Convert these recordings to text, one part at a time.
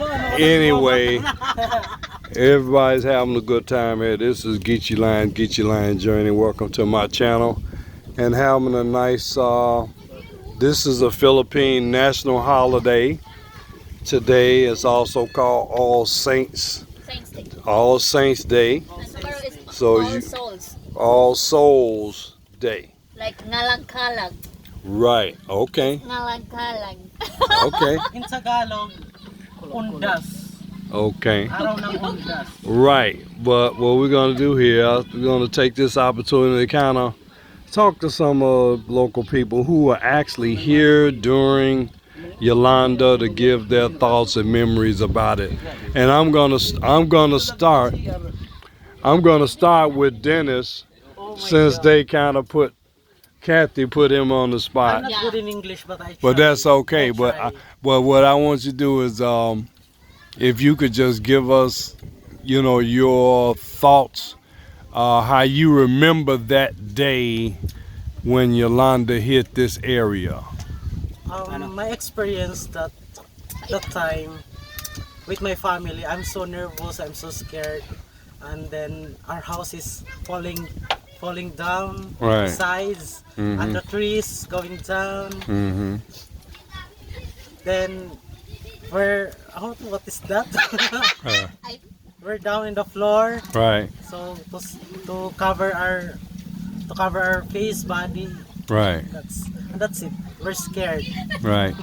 Anyway, everybody's having a good time here. This is Geechee Lion Journey. Welcome to my channel. And having a nice, this is a Philippine national holiday. Today is also called All Saints Day. All Saints Day. So All Souls. All Souls Day. Like ngalangkalag. Right. Okay. Ngalangkalag. Okay. In Tagalog, undas. Okay. Araw ng undas. Right. But what we're going to do here, we're going to take this opportunity to kind of talk to some local people who are actually here during Yolanda to give their thoughts and memories about it. And I'm gonna start with Dennis, since they kind of Kathy put him on the spot. I'm not good in English, but I try. But that's okay. I try. But what I want you to do is, if you could just give us, your thoughts, how you remember that day when Yolanda hit this area. My experience that time with my family, I'm so nervous, I'm so scared, and then our house is falling down, Right. the sides, and the trees going down. Then what is that? We're down in the floor. Right. So to cover our face, body. Right. That's it. We're scared. Right.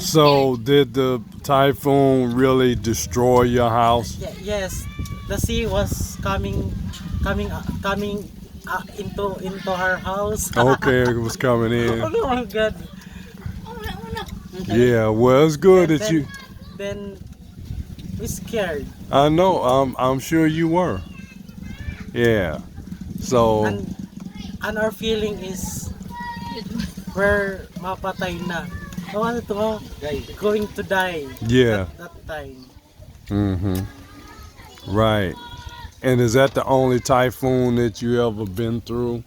So did the typhoon really destroy your house? Yes, the sea was coming into our house. Okay, it was coming in. Oh my God. Yeah, well, it's good And that you. Then we scared. I know. I'm sure you were. Yeah. So. And our feeling is we're mapatay na. Going to die. Yeah. That time. Right. And is that the only typhoon that you ever been through?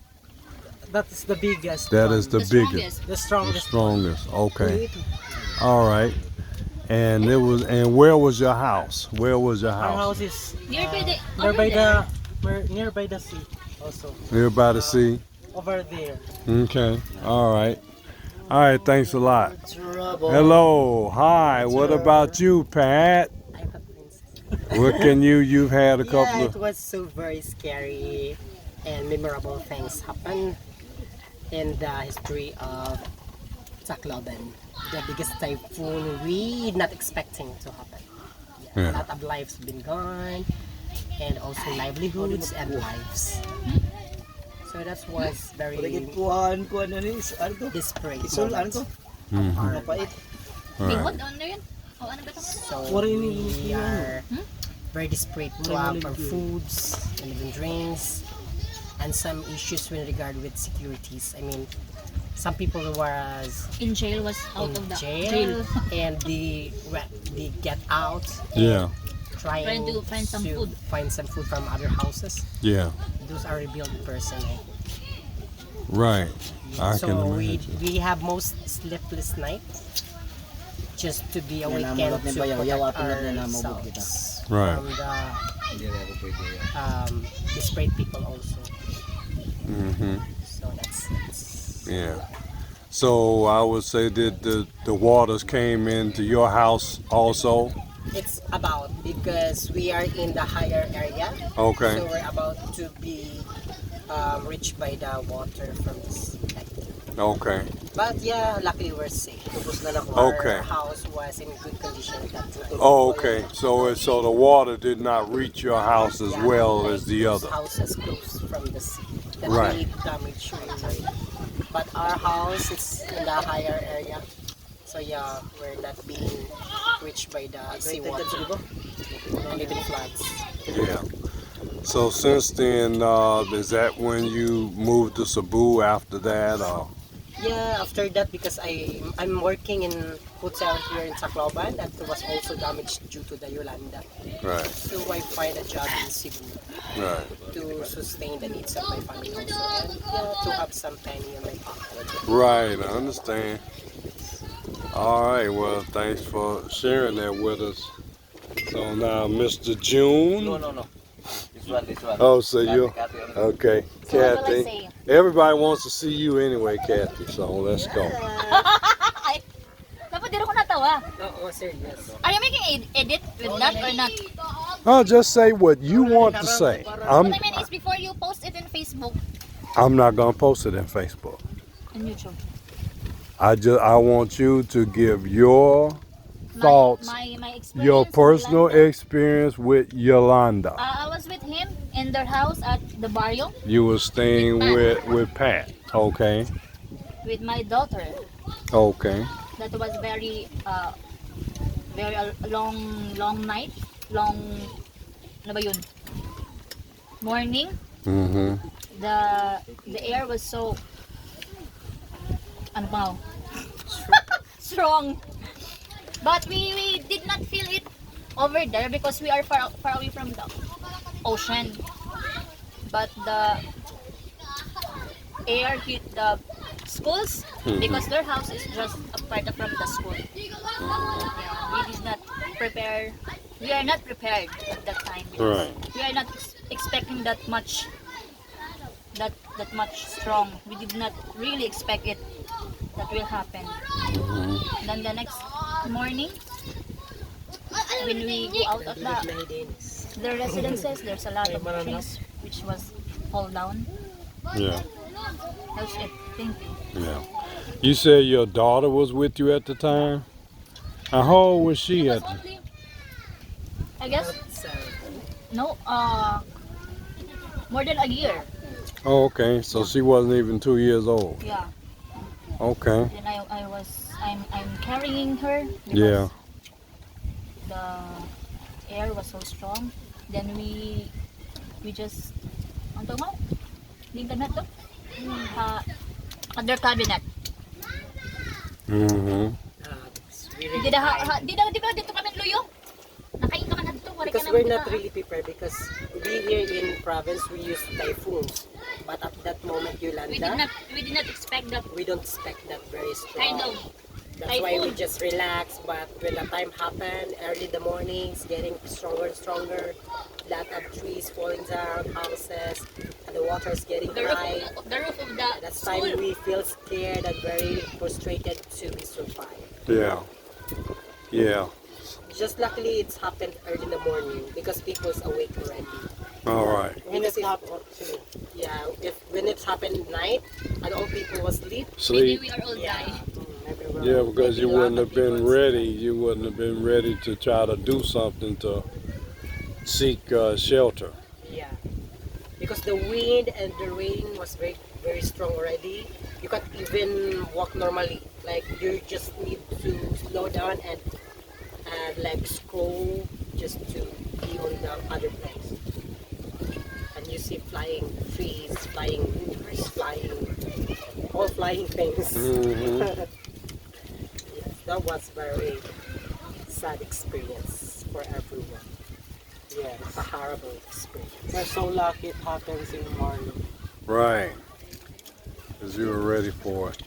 That is the biggest. That one. is the biggest. The The strongest. strongest. Okay. All right. And where was your house? Where was your Our house? house is nearby the sea also. Nearby the sea. Over there. Okay. All right. All right. Thanks a lot. Hello. Hi. What about you, Pat? What can you've had a couple It of. was so very scary and memorable things happen in the history of Tacloban. The biggest typhoon we not expecting to happen. Yeah. A lot of lives been gone, and also livelihoods and lives. So that was very desperate. Right. So we are very desperate to have our foods and even drinks, and some issues with regard with securities. I mean, some people was In jail was out in of the jail and they get out Yeah. trying to find some food. find some food from other houses. Yeah. Those are rebuilt person. Right. I can So imagine. we have most sleepless night just to be awakened to protect ourselves Right. from the desperate people also. So that's Yeah. So I would say that the waters came into your house also. it's about because we are in the higher area. Okay. So we're about to be reached by the water from this height. Okay. But yeah, luckily we're safe. Okay. Our house was in good condition at that time. Oh, okay. So the water did not reach your house as well as the other. Houses close from the sea. That Right. really damage really. But our house is in the higher area. So yeah, we're not being reached by the seawater and even floods. Yeah. So since then, is that when you moved to Cebu after that? Or? Yeah, after that because I'm working in hotel here in Tacloban that was also damaged due to the Yolanda. Right. So I find a job in Cebu Right. to sustain the needs of my family also and yeah, to have some penny in my pocket. Right. I understand. All right. Well, thanks for sharing that with us. So now, Mr. June. No. This one. Oh, so you Kathy, okay, So what will I Kathy? say? Everybody wants to see you anyway, Kathy. So let's go. Ay, dapat di rin ko natawa. Oo, sir, yes. Are you making edit with that or not? Oh, just say what you want to say. What I mean is before you post it in Facebook I'm not gonna post it in Facebook. and YouTube. I want you to give your thoughts, My experience. your with personal Yolanda. experience with Yolanda. I was with him in their house at the barrio You were staying with Pat. Okay. with my daughter. Okay. That was very long night, ano ba yun? Morning. Mm-hmm. The air was so ano ba? Strong. But we did not feel it over there because we are far away from the ocean. But the air hit the schools because their house is just apart from the school. Yeah, we did not prepare. We are not prepared at that time. Right. We are not expecting that much strong. We did not really expect it that will happen. Then the next morning, when we go out of the residences, there's a lot of trees which was fall down. Yeah. That's it. Thank you. Yeah. You said your daughter was with you at the time? And how old was she It at was the only, I guess, no, more than a year. Oh, okay. So she wasn't even 2 years old. Yeah. Okay. Then I'm carrying her because Yeah. the air was so strong. Then we just ano mo? Hindi na to. Under cabinet. Mm-hmm. Di ba dito kami luyo? Nakain ka man dito, wala ka Because na we're dito. not really prepared because we here in province we use typhoons. But at that moment, Yolanda, We did not expect that we don't expect that very strong. kind of That's why we typhoon. just relax. But when the time happened, early in the mornings, getting stronger and stronger. Lot of trees falling down, houses, and the water is getting The high. roof of the That's time school. we feel scared and very frustrated to be survived. Yeah. Yeah. Just luckily it's happened early in the morning because people's awake already. All right. When it Because happened, Yeah, when it happened at night and all people was asleep, Sleep. We are all Yeah. dying. everywhere. Yeah, because you A lot wouldn't of have been people- ready. You wouldn't have been ready to try to do something to seek shelter. yeah, because the wind and the rain was very very strong already. You can't even walk normally. Like you just need to slow down and like scroll just to be on the other place. And you see flying trees, flying roofs, all flying things. Mm-hmm. Yes, that was very sad experience for everyone. Yes. A horrible experience. We're so lucky it happens in the morning. Right. Because you were ready for it.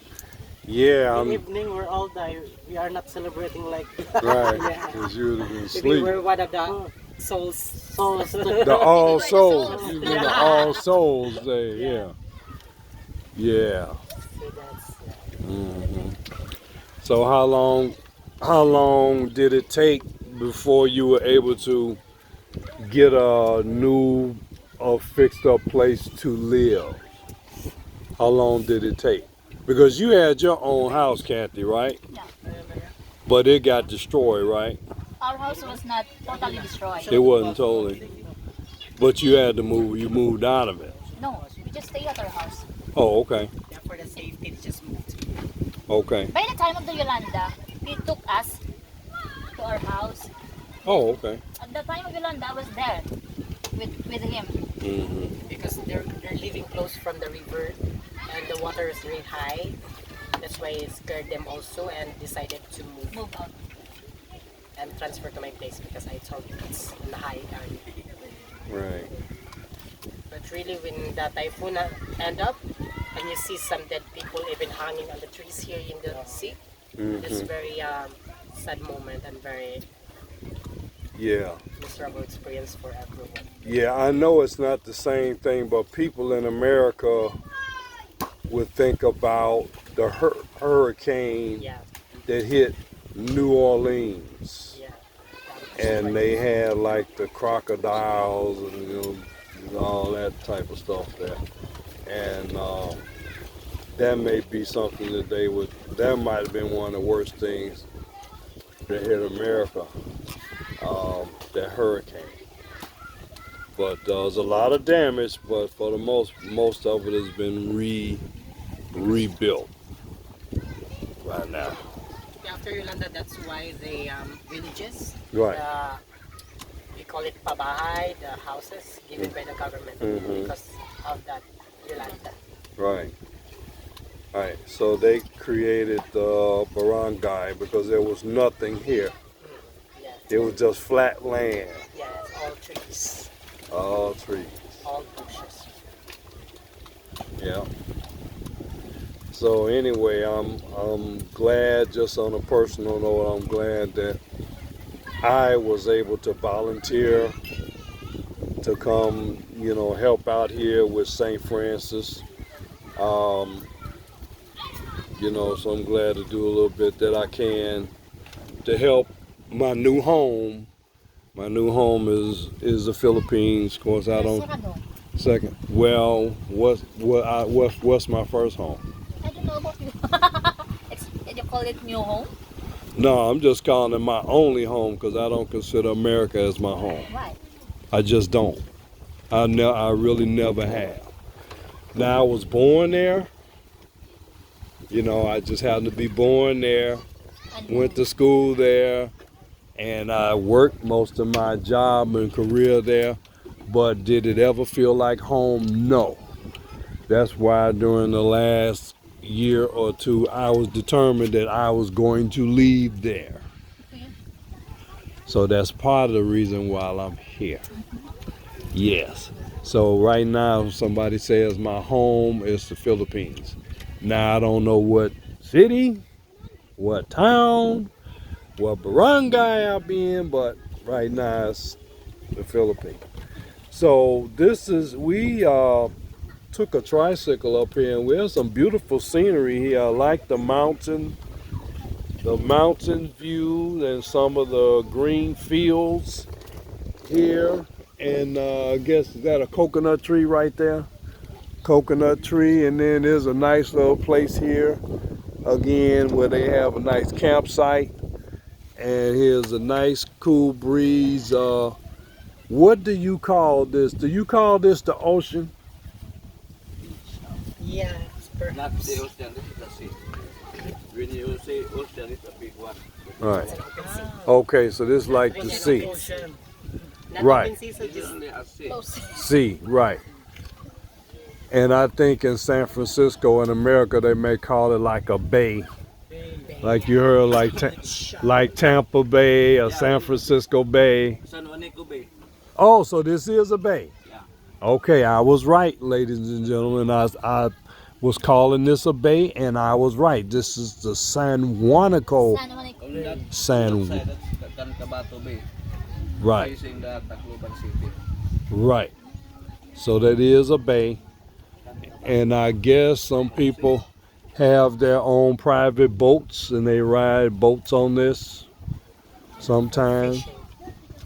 Yeah, In the I'm evening, we're all die. We are not celebrating like that. right. Yeah. Because you would have been Maybe asleep. we're one of the souls. Souls. The All Like Souls. souls. You mean the All Souls Day? Yeah. Yeah. So that's Hmm. So how long did it take before you were able to get a new or fixed up place to live? How long did it take? Because you had your own house, Kathy, right? Yeah. But it got destroyed, right? Our house was not totally destroyed. It wasn't totally. But you had to move. You moved out of it. No, we just stay at our house. Oh, okay. yeah, for the safety, it's just moved. Okay. By the time of the Yolanda, he took us to our house. Oh, okay. At the time of Yolanda, I was there with him. Hmm. Because they're living close from the river and the water is very high. That's why it scared them also and decided to move Move out. and transfer to my place because I told you it's in the high area. Right. But really when the typhoon end up and you see some dead people even hanging on the trees here in the sea, it's Hmm. very sad moment and very Yeah. miserable experience for everyone. Yeah, I know it's not the same thing, but people in America would think about the hurricane Yeah, that hit New Orleans. yeah. And they had like the crocodiles and, and all that type of stuff there. And that may be something that that might have been one of the worst things that hit America, that hurricane. But there was a lot of damage, but for the most of it has been rebuilt right now. After Yolanda, that's why the villages, Right. we call it pabahay, the houses given by the government because of that Yolanda. Right. Right. So they created the barangay because there was nothing here. Yeah, It was just flat land, yeah, it's all trees, all trees. all bushes. Yeah. So anyway, I'm glad, just on a personal note, I'm glad that I was able to volunteer to come, help out here with St. Francis. So I'm glad to do a little bit that I can to help my new home. My new home is the Philippines. Of course, I don't. Second. Well, what's my first home? I don't know about you. You call it new home? No, I'm just calling it my only home because I don't consider America as my home. Right. I just don't. I really never have. Now I was born there. I just happened to be born there. Went to school there, and I worked most of my job and career there. But did it ever feel like home? No. That's why during the last year or two, I was determined that I was going to leave there. So that's part of the reason why I'm here. Yes. So right now, if somebody says my home is the Philippines. Now I don't know what city, what town, what barangay I'll be in, but right now it's the Philippines. So we took a tricycle up here, and we have some beautiful scenery here. I like the mountain view and some of the green fields here. And I guess is that a coconut tree right there? Coconut tree, and then there's a nice little place here again where they have a nice campsite. And here's a nice cool breeze. What do you call this? Do you call this the ocean? Yeah, Not perhaps. the ocean, this is the sea. When you say ocean, it's a big one. Right. Okay, so this is like the sea. Ocean. Not Right. even sea, so This is just only a sea. Close. Sea, right. And I think in San Francisco in America they may call it like a bay. Like you heard like Tampa Bay or San Francisco Bay. San Juanico Bay. Oh, so this is a bay. Yeah. Okay, I was right, ladies and gentlemen. I was calling this a bay, and I was right. This is the San Juanico San Juanico. Only that San. side, that's the Cabato Bay. Right, Facing the Tacloban City. right. So that is a bay, and I guess some people have their own private boats, and they ride boats on this sometimes.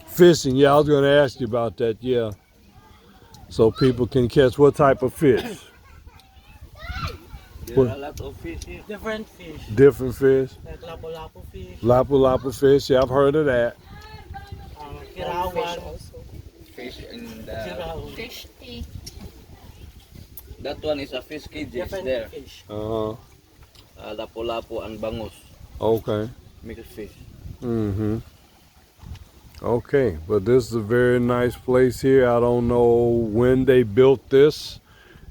Fishing, yeah, I was going to ask you about that, yeah. So people can catch what type of fish? There are a lot of fish here. Different fish. Different fish. Like lapu-lapu fish, Lapu-lapu fish, yeah, I've heard of that. kirawan, Fish in the... kirawan. Fish tea. That one is a fish cage Different there. fish. Uh-huh, Lapu-lapu and bangus. okay. Mixed fish. Mm-hmm. Okay, but this is a very nice place here. I don't know when they built this.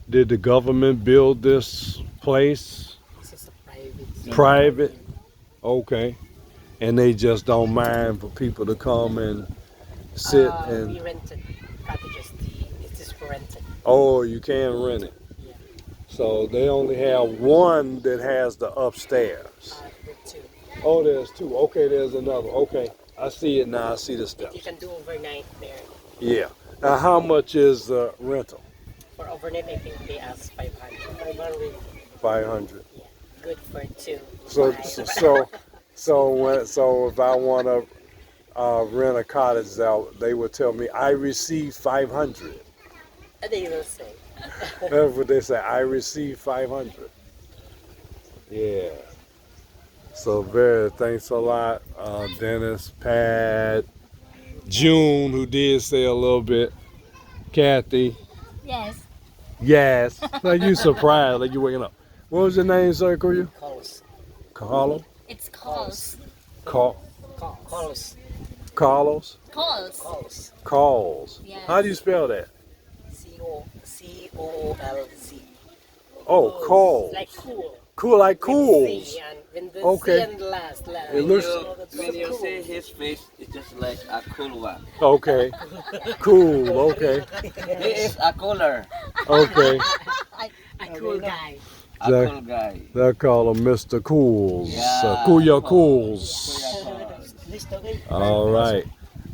Did the government build this place? this is a private. Private? Okay. And they just don't mind for people to come and sit We and... rented cottages. It is rented. Oh, you can rent it. Yeah. So they only have one that has the upstairs. With two. Oh, there's two. Okay, there's another. Okay. I see it now. I see the You steps. can do overnight there. Yeah. Now, how much is the rental? For overnight, I think they ask 500. 500. Yeah, good for two. So, Five. so if I want to rent a cottage out, they would tell me I received 500. And they will say. That's what they say. I received 500. Yeah. So very thanks a lot, Dennis, Pat, June, who did say a little bit, Kathy. Yes. Yes. Like you surprised, like you waking up. What was your name, sir? Call you? Calls. Carlo? It's calls. Call. Calls. Carlos? Calls. Calls. Calls. Yes. How do you spell that? Coolc. Oh, calls. Like cool. Cool, like With cools. C and when the Okay. C and last. It looks- When you see his face, it's just like a cool one. Okay. Cool. Okay. He is a cooler, Okay. A cool guy. a Zach. cool guy. They call him Mr. Cools. Yeah. Cool your cools. Kuya All right.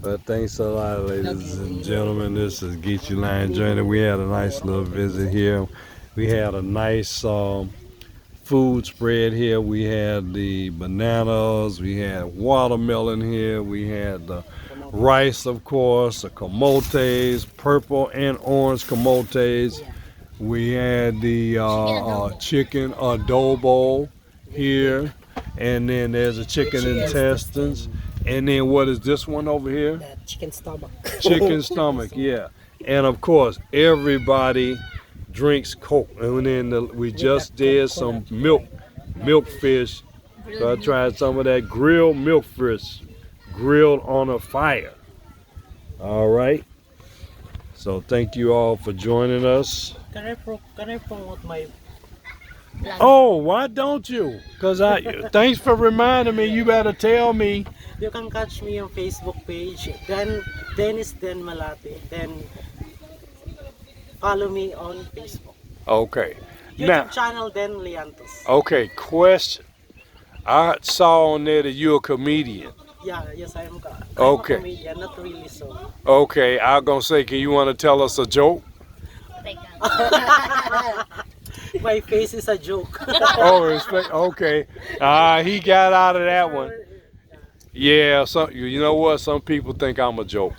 Well, thanks a lot, ladies and gentlemen. This is Geechee Lion Journey. We had a nice little visit here. We had a nice food spread here. We had the bananas. We had watermelon here. We had the rice, of course, the camotes, purple and orange camotes. We had the chicken adobo here. And then there's a chicken intestines. And then what is this one over here? That chicken stomach. Chicken stomach, yeah. And of course, everybody drinks Coke. And then we just did some milk fish. So I tried some of that grilled milk fish, grilled on a fire. All right. So thank you all for joining us. Can I promote my Oh, why don't you? Cause thanks for reminding me. You better tell me. You can catch me on Facebook page. Then Dennis Den Malate. Then follow me on Facebook. Okay. YouTube Now, channel Den Liantos. okay. Question. I saw on there that you're a comedian. Yeah, yes, I'm Okay. a comedian, not really so. Okay, I was gonna say, can you want to tell us a joke? Take that. My face is a joke. Oh, respect. Okay. He got out of that one. Yeah. You know what? Some people think I'm a joke.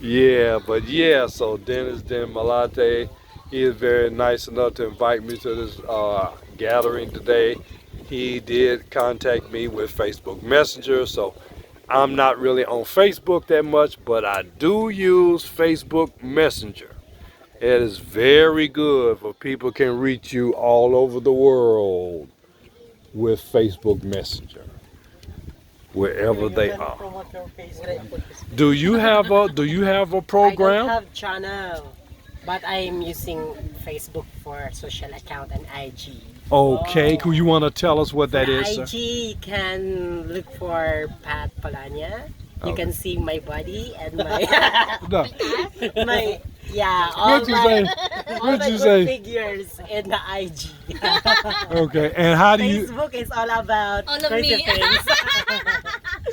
Yeah, but yeah. So Dennis Den Malate, he is very nice enough to invite me to this gathering today. He did contact me with Facebook Messenger, so I'm not really on Facebook that much, but I do use Facebook Messenger. It is very good for people can reach you all over the world with Facebook Messenger, wherever they You can are. promote your Facebook. Do you have a I don't program? have channel, but I'm using Facebook for social account and IG. Okay, could you want to tell us what that For is, sir? IG, you can look for Pat Palanya. You can see my body and my No. my all What'd you my, say? all What'd my you good say? figures in the IG. Okay, and how do you? Facebook is all about All of crazy me. things.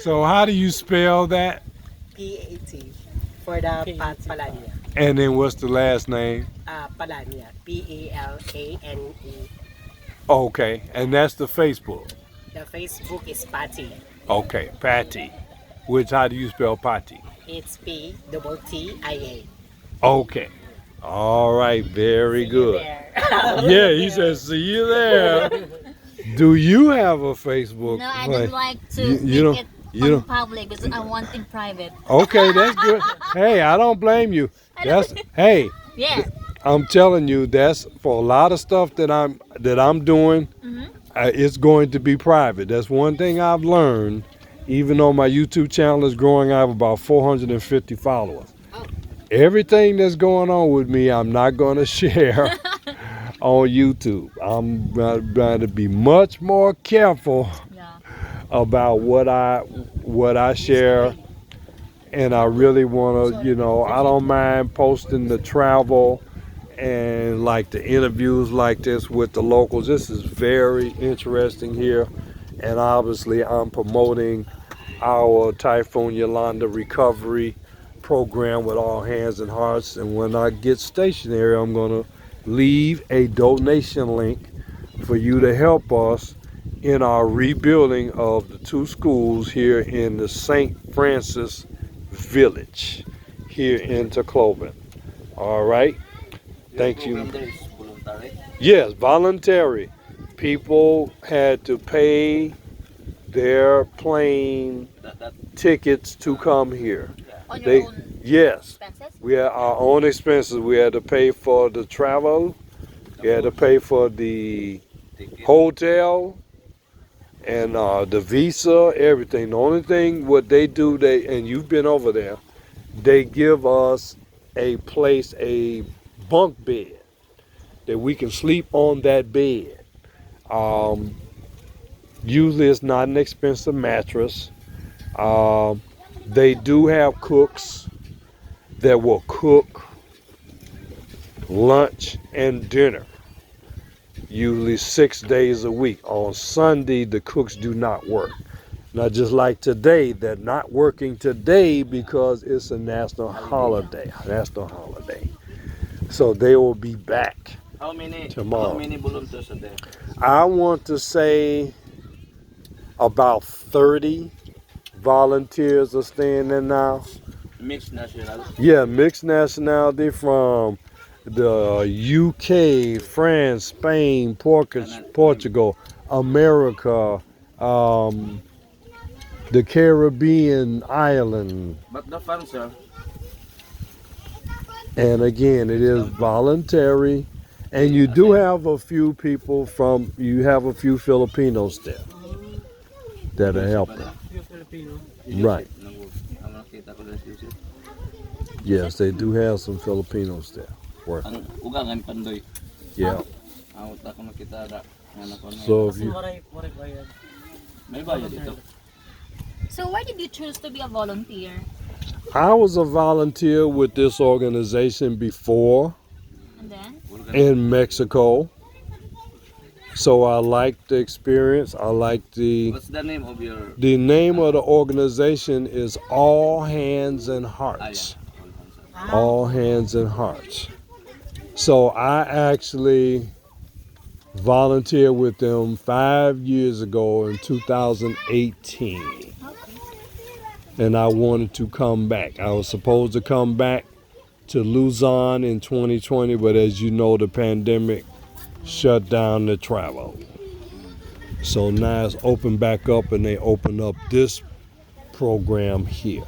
So how do you spell that? PAT for the Pat Palanya. And then what's the last name? Palanya. Palane. Okay, and that's the Facebook. The Facebook is Patty. Okay, Patty. Which how do you spell Patty? It's PTTIA. Okay. All right, very See you good. there. Yeah, he says see you there. Do you have a Facebook? No, I page? don't like to You don't- make it you on don't- public because I want in private. Okay, that's good. Hey, I don't blame you. That's hey, Yeah. I'm telling you, that's for a lot of stuff that I'm doing. Mhm. It's going to be private. That's one thing I've learned. Even though my YouTube channel is growing, I have about 450 followers. Everything that's going on with me, I'm not going to share on YouTube. I'm going to be much more careful Yeah. about what I share, and I really want to, I don't mind posting the travel and like the interviews like this with the locals. This is very interesting here, And obviously I'm promoting our Typhoon Yolanda recovery program with All Hands and Hearts. And when I get stationary, I'm going to leave a donation link for you to help us in our rebuilding of the 2 schools here in the St. Francis Village here in Tacloban. All right. Thank you. Program there is voluntary. Yes, voluntary. People had to pay their plane That tickets to come here. On They- your own Yes, expenses? we had our own expenses. We had to pay for the travel. We had to pay for the ticket. hotel and the visa, everything. The only thing what they do, and you've been over there, they give us a place, a bunk bed that we can sleep on that bed. Usually it's not an expensive mattress. They do have cooks that will cook lunch and dinner, usually 6 days a week. On Sunday, the cooks do not work. Not just like today, they're not working today because it's a national holiday. So they will be back. How many Tomorrow. How many volunteers are there? I want to say about 30 volunteers are staying there now. Mixed national. Yeah, mixed nationality from the UK, France, Spain, Portugal, America, the Caribbean island. But the funds, sir, And again, it is voluntary. And you do have a few people you have a few Filipinos there that are helping. Few Filipino. Right. Ang nakita ko lang siya. Yes, they do have some Filipinos there working. Ang ugangan pandoy. Yeah. Ang utak ko makita da. Ano ko na. So if Kasi you, waray bayad. May bayad dito. So why did you choose to be a volunteer? I was a volunteer with this organization before And then? in Mexico. So I liked the experience. I liked What's the name of your the name of the organization is All Hands and Hearts. All Hands and Hearts. So I actually volunteered with them 5 years ago in 2018. And I wanted to come back. I was supposed to come back to Luzon in 2020, but as you know, the pandemic shut down the travel. So now it's opened back up, and they opened up this program here.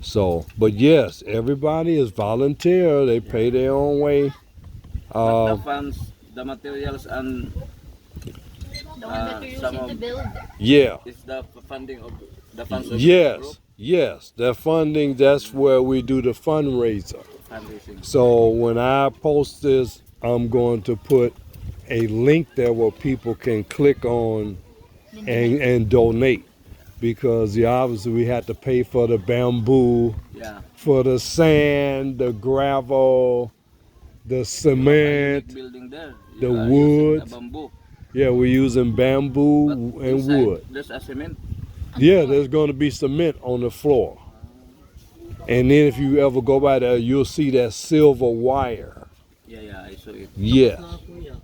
So, but yes, everybody is volunteer. They pay their own way. But the funds, the materials, and The one that you're some using to of- build? Yeah. is the funding of the funds of the group Yes. Yes. The funding. That's where we do the fundraiser. fundraising. So when I post this, I'm going to put a link there where people can click on and donate, because obviously we had to pay for the bamboo, Yeah. for the sand, the gravel, the cement. Building there. the You are wood. using the bamboo. Yeah, we're using bamboo But and inside, wood. there's a cement. Yeah, there's going to be cement on the floor. And then if you ever go by there, you'll see that silver wire. Yeah, I saw it. Yeah, Na kuya.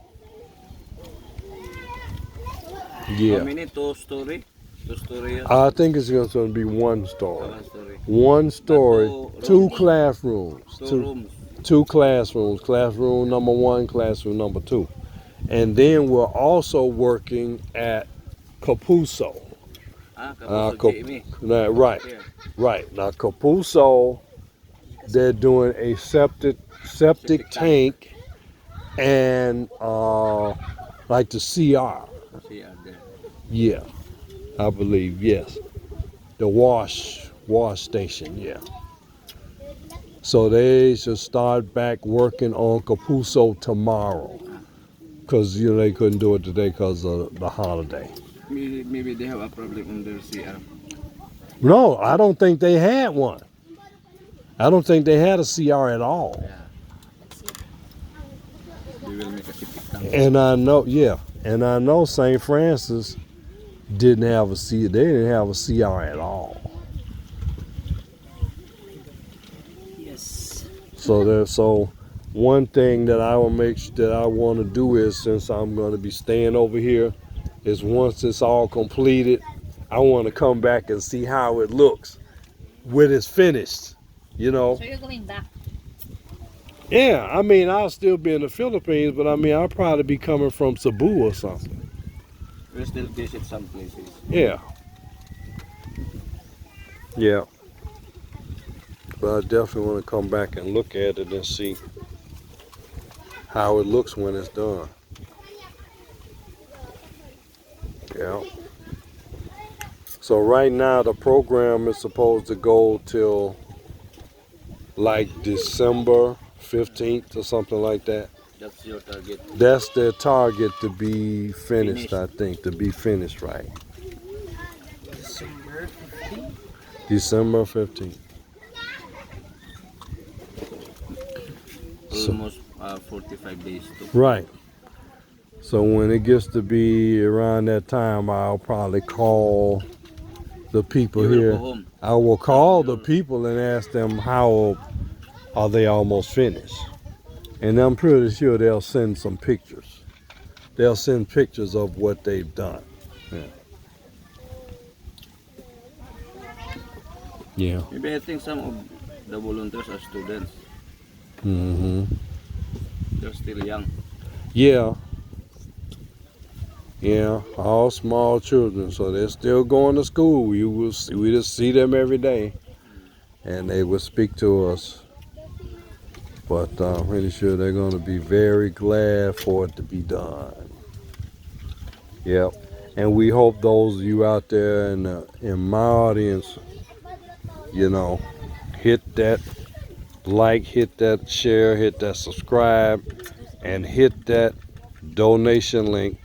How yeah. many? Two-story? Two-story. I think it's going to be one story. One story. One story, two Two classrooms. Two rooms. Two classrooms. Classroom number 1, classroom number 2. And then we're also working at Capuso. Jamie. Right, Here. right. Now Capuso, they're doing a septic tank and like the CR. See out there. Yeah, I believe, yes. The wash station, yeah. So they should start back working on Capuso tomorrow, because they couldn't do it today because of the holiday. Maybe they have a problem on their CR. No, I don't think they had one. I don't think they had a CR at all. They will make a septic tank. And I know St. Francis, didn't have a CR. They didn't have a CR at all. Yes. So one thing that I will that I want to do is, since I'm going to be staying over here, is once it's all completed, I want to come back and see how it looks when it's finished. You know. So you're going back. Yeah, I mean, I'll still be in the Philippines, but I mean, I'll probably be coming from Cebu or something. We still visit some places. Yeah. Yeah. But I definitely want to come back and look at it and see how it looks when it's done. Yeah. So right now the program is supposed to go till like December 15th or something like that. That's your target. That's their target to be finished, I think, to be finished right. December 15th. December 15th. Almost 45 days to. Right. So when it gets to be around that time, I'll probably call the people You will here. go home. I will call the people and ask them how are they almost finished. And I'm pretty sure they'll send some pictures. They'll send pictures of what they've done. Yeah. Maybe I think some of the volunteers are students. Mm-hmm. They're still young. Yeah. Yeah, all small children, so they're still going to school. We just see them every day, and they will speak to us. But I'm pretty sure they're going to be very glad for it to be done. Yep, and we hope those of you out there in my audience, you know, hit that like, hit that share, hit that subscribe, and hit that donation link.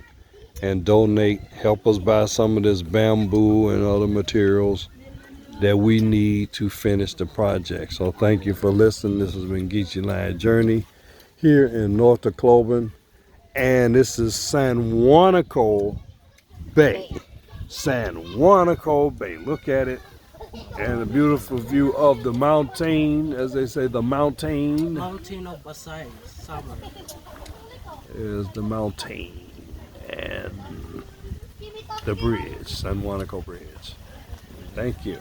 And donate, help us buy some of this bamboo and other materials that we need to finish the project. So thank you for listening. This has been Geechee Lion Journey here in North Tacloban, and this is San Juanico Bay. San Juanico Bay. Look at it, and a beautiful view of the mountain, as they say, the mountain Mountain of Basay, summer. is the mountain. And the bridge, San Juanico Bridge. Thank you.